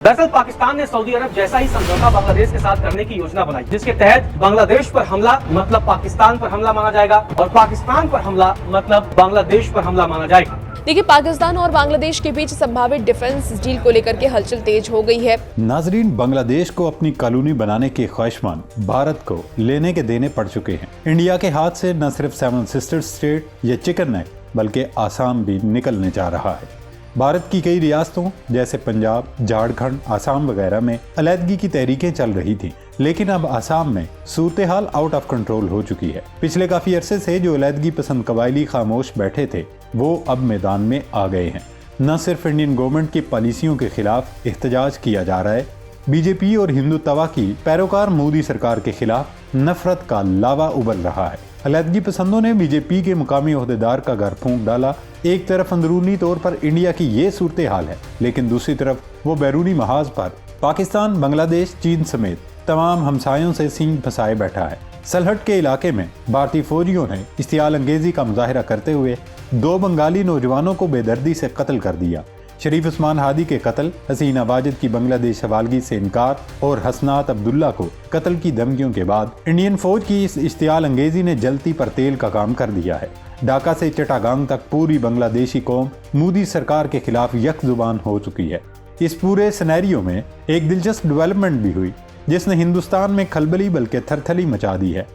दरअसल पाकिस्तान ने सऊदी अरब जैसा ही समझौता बांग्लादेश के साथ करने की योजना बनाई, जिसके तहत बांग्लादेश पर हमला मतलब पाकिस्तान पर हमला माना जाएगा और पाकिस्तान पर हमला मतलब बांग्लादेश पर हमला माना जाएगा। देखिए, पाकिस्तान और बांग्लादेश के बीच संभावित डिफेंस डील को लेकर के हलचल तेज हो गई है। नाजरीन, बांग्लादेश को अपनी कॉलोनी बनाने के ख्वाहिशमंद भारत को लेने के देने पड़ चुके हैं। इंडिया के हाथ से न सिर्फ सेवन सिस्टर स्टेट या चिकन नेक बल्कि आसाम भी निकलने जा रहा है। भारत की कई रियासतों जैसे पंजाब, झारखंड, आसाम वगैरह में अलहदगी की तहरीकें चल रही थी, लेकिन अब आसाम में सूरत हाल आउट ऑफ कंट्रोल हो चुकी है। पिछले काफी अरसे से जो अलहदगी पसंद कबायली खामोश बैठे थे वो अब मैदान में आ गए हैं। न सिर्फ इंडियन गवर्नमेंट की पॉलिसियों के खिलाफ एहतजाज किया जा रहा है, बीजेपी और हिंदुत्वा की पैरोकार मोदी सरकार के खिलाफ नफरत का लावा उबल रहा है। अलहदगी पसंदों ने बीजेपी के मुकामी ओहदेदार का घर फूंक डाला। एक तरफ अंदरूनी तौर पर इंडिया की ये सूरत हाल है, लेकिन दूसरी तरफ वो बैरूनी महाज पर पाकिस्तान, बांग्लादेश, चीन समेत तमाम हमसायों से सींग फंसाए बैठा है। सलहट के इलाके में भारतीय फौजियों ने इश्तियाल अंगेजी का मुजाहरा करते हुए 2 बंगाली नौजवानों को बेदर्दी से कत्ल कर दिया। शरीफ उस्मान हादी के कत्ल, हसीना वाजिद की बांग्लादेश हवालगी से इनकार और हसनात अब्दुल्ला को कत्ल की धमकियों के बाद इंडियन फौज की इस इश्तियाल अंगेजी ने जलती पर तेल का काम कर दिया है। ढाका से चट्टागांग तक पूरी बांग्लादेशी कौम मोदी सरकार के खिलाफ यकजुबान हो चुकी है। इस पूरे सिनेरियो में एक दिलचस्प डेवलपमेंट भी हुई जिसने हिंदुस्तान में खलबली बल्कि थरथली मचा दी है।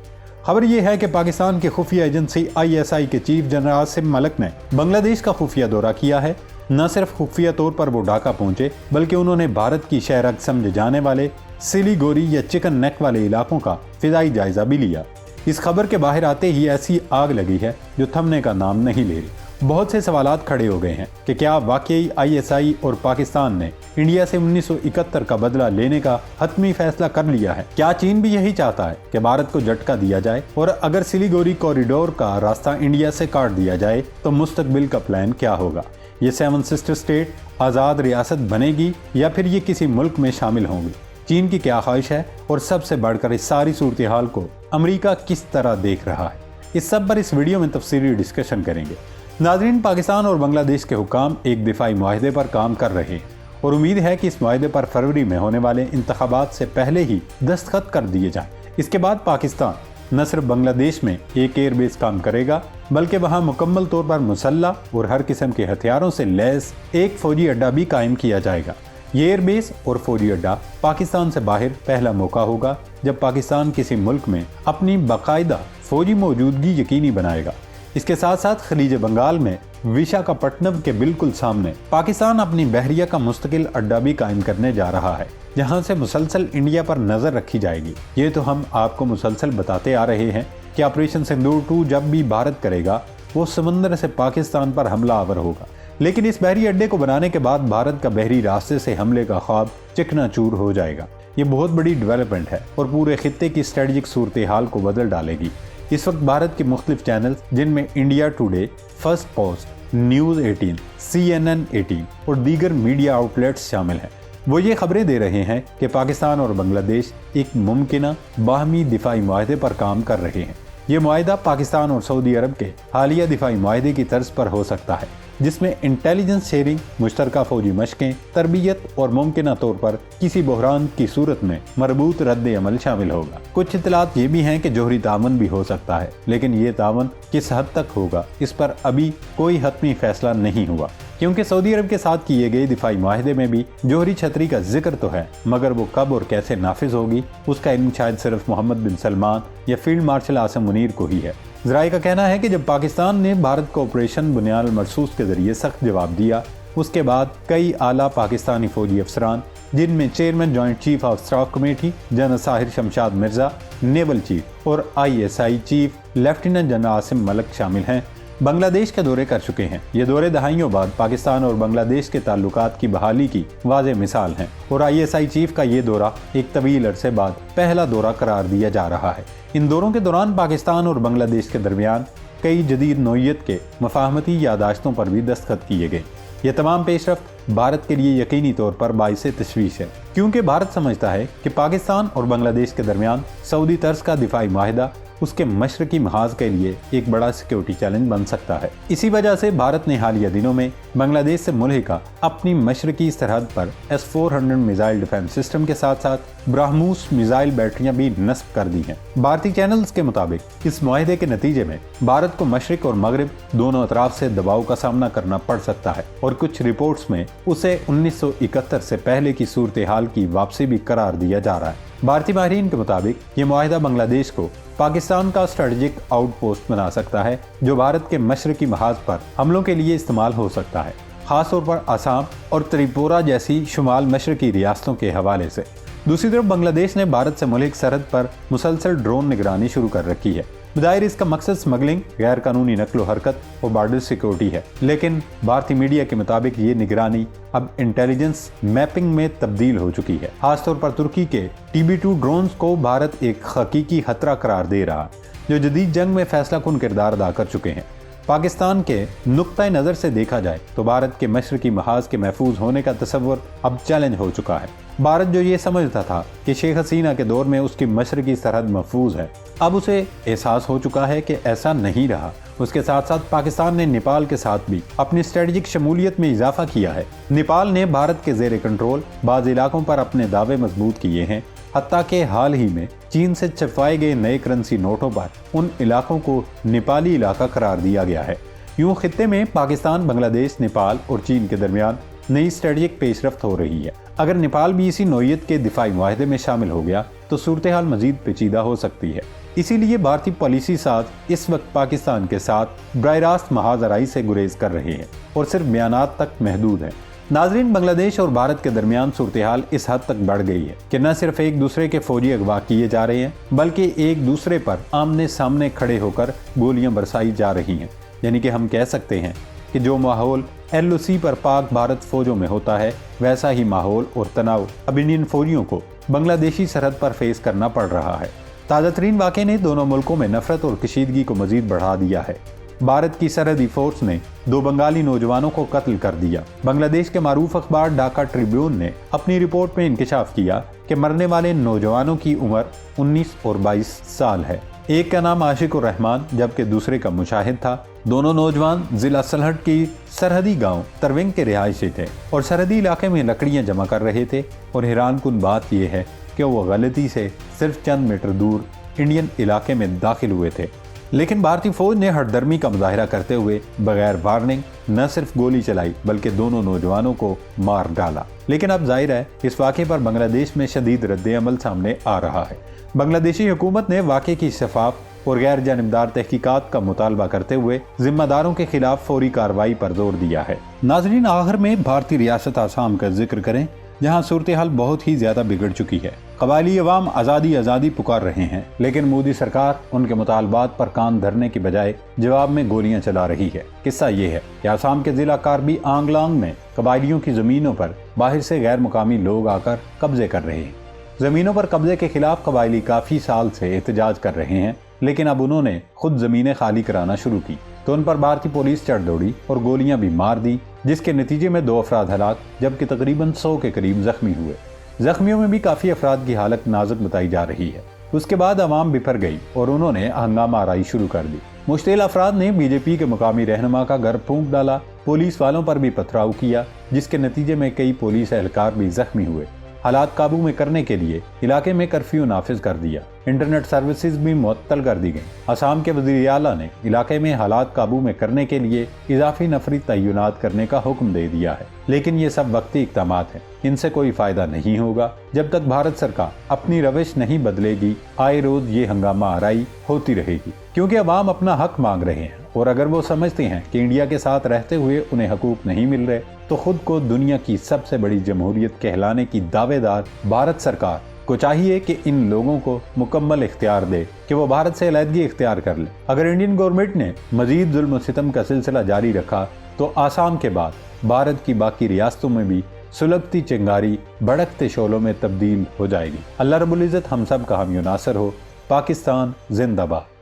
खबर यह है कि पाकिस्तान की खुफिया एजेंसी ISI के चीफ जनरल आसिम मलिक ने बांग्लादेश का खुफिया दौरा किया है। न सिर्फ खुफिया तौर पर वो ढाका पहुंचे, बल्कि उन्होंने भारत की शहरक समझे जाने वाले सिलीगुड़ी या चिकन नेक वाले इलाकों का फिजाई जायजा भी लिया। इस खबर के बाहर आते ही ऐसी आग लगी है जो थमने का नाम नहीं ले रही। बहुत से सवालात खड़े हो गए हैं कि क्या वाकई ISI और पाकिस्तान ने इंडिया से 1971 का बदला लेने का हतमी फैसला कर लिया है? क्या चीन भी यही चाहता है कि भारत को झटका दिया जाए और अगर सिलीगुड़ी कॉरिडोर का रास्ता इंडिया से काट दिया जाए तो मुस्तकबिल का प्लान क्या होगा? ये 7 सिस्टर स्टेट आज़ाद रियासत बनेगी या फिर ये किसी मुल्क में शामिल होंगी? चीन की क्या ख्वाहिश है और सबसे बढ़कर इस सारी सूरत हाल को अमेरिका किस तरह देख रहा है? इस सब पर इस वीडियो में तफसीली डिस्कशन करेंगे। नाज़रीन, पाकिस्तान और बांग्लादेश के हुकाम एक दिफाई मुआहदे पर काम कर रहे हैं और उम्मीद है कि इस मुआहदे पर फरवरी में होने वाले इंतखाबात से पहले ही दस्तखत कर दिए जाएं। इसके बाद पाकिस्तान न सिर्फ बांग्लादेश में एक एयरबेस काम करेगा, बल्कि वहां मुकम्मल तौर पर मुसल्लह और हर किस्म के हथियारों से लैस एक फौजी अड्डा भी कायम किया जाएगा। ये एयरबेस और फौजी अड्डा पाकिस्तान से बाहर पहला मौका होगा जब पाकिस्तान किसी मुल्क में अपनी बाकायदा फौजी मौजूदगी यकीनी बनाएगा। इसके साथ साथ खलीज बंगाल में विशाखापट्टनम के बिल्कुल सामने पाकिस्तान अपनी बहरिया का मुस्तकिल अड्डा भी कायम करने जा रहा है, जहां से मुसलसल इंडिया पर नजर रखी जाएगी। ये तो हम आपको मुसलसल बताते आ रहे हैं कि ऑपरेशन सिंदूर 2 जब भी भारत करेगा वो समंदर से पाकिस्तान पर हमला आवर होगा, लेकिन इस बहरी अड्डे को बनाने के बाद भारत का बहरी रास्ते से हमले का ख्वाब चिकनाचूर हो जाएगा। ये बहुत बड़ी डेवलपमेंट है और पूरे खित्ते की स्ट्रेटेजिक सूरत हाल को बदल डालेगी। इस वक्त भारत के मुख्तलिफ चैनल जिनमें India today, first post, news 18, CNN 18 और दीगर मीडिया आउटलेट्स शामिल हैं, वो ये खबरें दे रहे हैं कि पाकिस्तान और बांग्लादेश एक मुमकिना बाहमी दिफाई मुआहदे पर काम कर रहे हैं। ये मुआहदा पाकिस्तान और सऊदी अरब के हालिया दिफाई मुआहदे की तर्ज पर हो सकता है, जिसमें इंटेलिजेंस शेयरिंग, मुश्तरका फौजी मशकें, तरबियत और मुमकिना तौर पर किसी बहरान की सूरत में मरबूत रद्द अमल शामिल होगा। कुछ इतलात ये भी हैं कि जोहरी तावन भी हो सकता है, लेकिन ये तावन किस हद तक होगा इस पर अभी कोई हतमी फैसला नहीं हुआ, क्योंकि सऊदी अरब के साथ किए गए दिफाई मुआहदे में भी जोहरी छतरी का जिक्र तो है, मगर वो कब और कैसे नाफिज होगी उसका इल्म शायद सिर्फ मोहम्मद बिन सलमान या फील्ड मार्शल आसिम मुनीर को ही है। ज़राए का कहना है कि जब पाकिस्तान ने भारत को ऑपरेशन बुनियाद मरसूस के जरिए सख्त जवाब दिया, उसके बाद कई आला पाकिस्तानी फौजी अफसरान, जिनमें chairman joint chief of staff committee general Sahir Shamshad Mirza, naval chief और ISI chief lieutenant general Asim Malik शामिल हैं, बांग्लादेश के दौरे कर चुके हैं। ये दौरे दहाइयों बाद पाकिस्तान और बांग्लादेश के ताल्लुकात की बहाली की वाज़ेह मिसाल हैं और ISI चीफ का ये दौरा एक तवील अरसे बाद पहला दौरा करार दिया जा रहा है। इन दौरों के दौरान पाकिस्तान और बांग्लादेश के दरमियान कई जदीद नौइयत के मफाहमती यादाश्तों पर भी दस्तखत किए गए। ये तमाम पेशरफ्त भारत के लिए यकीनी तौर पर बाइसे तशवीश है, क्योंकि भारत समझता है कि पाकिस्तान और बांग्लादेश के दरमियान सऊदी तर्ज का दिफाई मुआहदा اس کے مشرقی محاذ کے لیے ایک بڑا سیکیورٹی چیلنج بن سکتا ہے۔ اسی وجہ سے بھارت نے حالیہ دنوں میں بنگلہ دیش سے ملحقہ اپنی مشرقی سرحد پر S-400 میزائل ڈیفنس سسٹم کے ساتھ ساتھ برہموس میزائل بیٹریاں بھی نصب کر دی ہیں۔ بھارتی چینلز کے مطابق اس معاہدے کے نتیجے میں بھارت کو مشرق اور مغرب دونوں اطراف سے دباؤ کا سامنا کرنا پڑ سکتا ہے، اور کچھ رپورٹس میں اسے 1971 سے پہلے کی صورتحال کی واپسی بھی قرار دیا جا رہا ہے۔ بھارتی ماہرین کے مطابق یہ معاہدہ بنگلہ دیش کو پاکستان کا اسٹریٹجک آؤٹ پوسٹ بنا سکتا ہے جو بھارت کے مشرقی محاذ پر حملوں کے لیے استعمال ہو سکتا ہے، خاص طور پر آسام اور تریپورہ جیسی شمال مشرقی ریاستوں کے حوالے سے۔ دوسری طرف بنگلہ دیش نے بھارت سے ملحق سرحد پر مسلسل ڈرون نگرانی شروع کر رکھی ہے۔ بظاہر اس کا مقصد سمگلنگ، غیر قانونی نقل و حرکت اور بارڈر سیکیورٹی ہے، لیکن بھارتی میڈیا کے مطابق یہ نگرانی اب انٹیلیجنس میپنگ میں تبدیل ہو چکی ہے۔ خاص طور پر ترکی کے TB2 ڈرونز کو بھارت ایک حقیقی خطرہ قرار دے رہا ہے جو جدید جنگ میں فیصلہ کن کردار ادا کر چکے ہیں۔ پاکستان کے نقطۂ نظر سے دیکھا جائے تو بھارت کے مشرقی محاذ کے محفوظ ہونے کا تصور اب چیلنج ہو چکا ہے۔ بھارت جو یہ سمجھتا تھا کہ شیخ حسینہ کے دور میں اس کی مشرقی سرحد محفوظ ہے، اب اسے احساس ہو چکا ہے کہ ایسا نہیں رہا۔ اس کے ساتھ ساتھ پاکستان نے نیپال کے ساتھ بھی اپنی اسٹریٹجک شمولیت میں اضافہ کیا ہے۔ نیپال نے بھارت کے زیر کنٹرول بعض علاقوں پر اپنے دعوے مضبوط کیے ہیں، حتیٰ کہ حال ہی میں چین سے چھپوائے گئے نئے کرنسی نوٹوں پر ان علاقوں کو نیپالی علاقہ قرار دیا گیا ہے۔ یوں خطے میں پاکستان، بنگلہ دیش، نیپال اور چین کے درمیان نئی اسٹریٹجک پیش رفت ہو رہی ہے۔ اگر نیپال بھی اسی نوعیت کے دفاعی معاہدے میں شامل ہو گیا تو صورتحال مزید پیچیدہ ہو سکتی ہے۔ اسی لیے بھارتی پالیسی ساز اس وقت پاکستان کے ساتھ براہ راست محاذ آرائی سے گریز کر رہے ہیں اور صرف بیانات تک محدود ہیں۔ ناظرین، بنگلہ دیش اور بھارت کے درمیان صورتحال اس حد تک بڑھ گئی ہے کہ نہ صرف ایک دوسرے کے فوجی اغوا کیے جا رہے ہیں بلکہ ایک دوسرے پر آمنے سامنے کھڑے ہو کر گولیاں برسائی جا رہی ہیں۔ یعنی کہ ہم کہہ سکتے ہیں کہ جو ماحول LOC پر پاک بھارت فوجوں میں ہوتا ہے ویسا ہی ماحول اور تناؤ اب انڈین فوجیوں کو بنگلہ دیشی سرحد پر فیس کرنا پڑ رہا ہے۔ تازہ ترین واقعے نے دونوں ملکوں میں نفرت اور کشیدگی کو مزید بڑھا دیا ہے۔ بھارت کی سرحدی فورس نے 2 بنگالی نوجوانوں کو قتل کر دیا۔ بنگلہ دیش کے معروف اخبار ڈھاکہ ٹریبیون نے اپنی رپورٹ میں انکشاف کیا کہ مرنے والے نوجوانوں کی عمر 19 اور 22 سال ہے۔ ایک کا نام عاشق الرحمان جبکہ دوسرے کا مشاہد تھا۔ دونوں نوجوان ضلع سلہٹ کی سرحدی گاؤں ترونگ کے رہائشی تھے اور سرحدی علاقے میں لکڑیاں جمع کر رہے تھے، اور حیران کن بات یہ ہے کہ وہ غلطی سے صرف چند میٹر دور انڈین علاقے میں داخل ہوئے تھے، لیکن بھارتی فوج نے ہٹ درمی کا مظاہرہ کرتے ہوئے بغیر وارننگ نہ صرف گولی چلائی بلکہ دونوں نوجوانوں کو مار ڈالا۔ لیکن اب ظاہر ہے اس واقعے پر بنگلہ دیش میں شدید رد عمل سامنے آ رہا ہے۔ بنگلہ دیشی حکومت نے واقعے کی شفاف اور غیر جانبدار تحقیقات کا مطالبہ کرتے ہوئے ذمہ داروں کے خلاف فوری کارروائی پر زور دیا ہے۔ ناظرین، آخر میں بھارتی ریاست آسام کا ذکر کریں جہاں صورتحال بہت ہی زیادہ بگڑ چکی ہے۔ قبائلی عوام آزادی آزادی پکار رہے ہیں، لیکن مودی سرکار ان کے مطالبات پر کان دھرنے کی بجائے جواب میں گولیاں چلا رہی ہے۔ قصہ یہ ہے کہ آسام کے ضلع کاربی آنگلانگ میں قبائلیوں کی زمینوں پر باہر سے غیر مقامی لوگ آ کر قبضے کر رہے ہیں۔ زمینوں پر قبضے کے خلاف قبائلی کافی سال سے احتجاج کر رہے ہیں، لیکن اب انہوں نے خود زمینیں خالی کرانا شروع کی تو ان پر بھارتی پولیس چڑھ دوڑی اور گولیاں بھی مار دی، جس کے نتیجے میں 2 افراد ہلاک جبکہ تقریباً 100 کے قریب زخمی ہوئے۔ زخمیوں میں بھی کافی افراد کی حالت نازک بتائی جا رہی ہے۔ اس کے بعد عوام بپھر گئی اور انہوں نے ہنگامہ آرائی شروع کر دی۔ مشتعل افراد نے BJP کے مقامی رہنما کا گھر پھونک ڈالا، پولیس والوں پر بھی پتھراؤ کیا، جس کے نتیجے میں کئی پولیس اہلکار بھی زخمی ہوئے۔ حالات قابو میں کرنے کے لیے علاقے میں کرفیو نافذ کر دیا، انٹرنیٹ سروسز بھی معطل کر دی گئیں۔ آسام کے وزیر اعلیٰ نے علاقے میں حالات قابو میں کرنے کے لیے اضافی نفری تعینات کرنے کا حکم دے دیا ہے، لیکن یہ سب وقتی اقدامات ہیں، ان سے کوئی فائدہ نہیں ہوگا جب تک بھارت سرکار اپنی روش نہیں بدلے گی۔ آئے روز یہ ہنگامہ آرائی ہوتی رہے گی کیونکہ عوام اپنا حق مانگ رہے ہیں، اور اگر وہ سمجھتے ہیں کہ انڈیا کے ساتھ رہتے ہوئے انہیں حقوق نہیں مل رہے تو خود کو دنیا کی سب سے بڑی جمہوریت کہلانے کی دعوے دار بھارت سرکار کو چاہیے کہ ان لوگوں کو مکمل اختیار دے کہ وہ بھارت سے علیحدگی اختیار کر لے۔ اگر انڈین گورنمنٹ نے مزید ظلم و ستم کا سلسلہ جاری رکھا تو آسام کے بعد بھارت کی باقی ریاستوں میں بھی سلگتی چنگاری بھڑکتے شعلوں میں تبدیل ہو جائے گی۔ اللہ رب العزت ہم سب کا حامی و ناصر ہو۔ پاکستان زندہ باد۔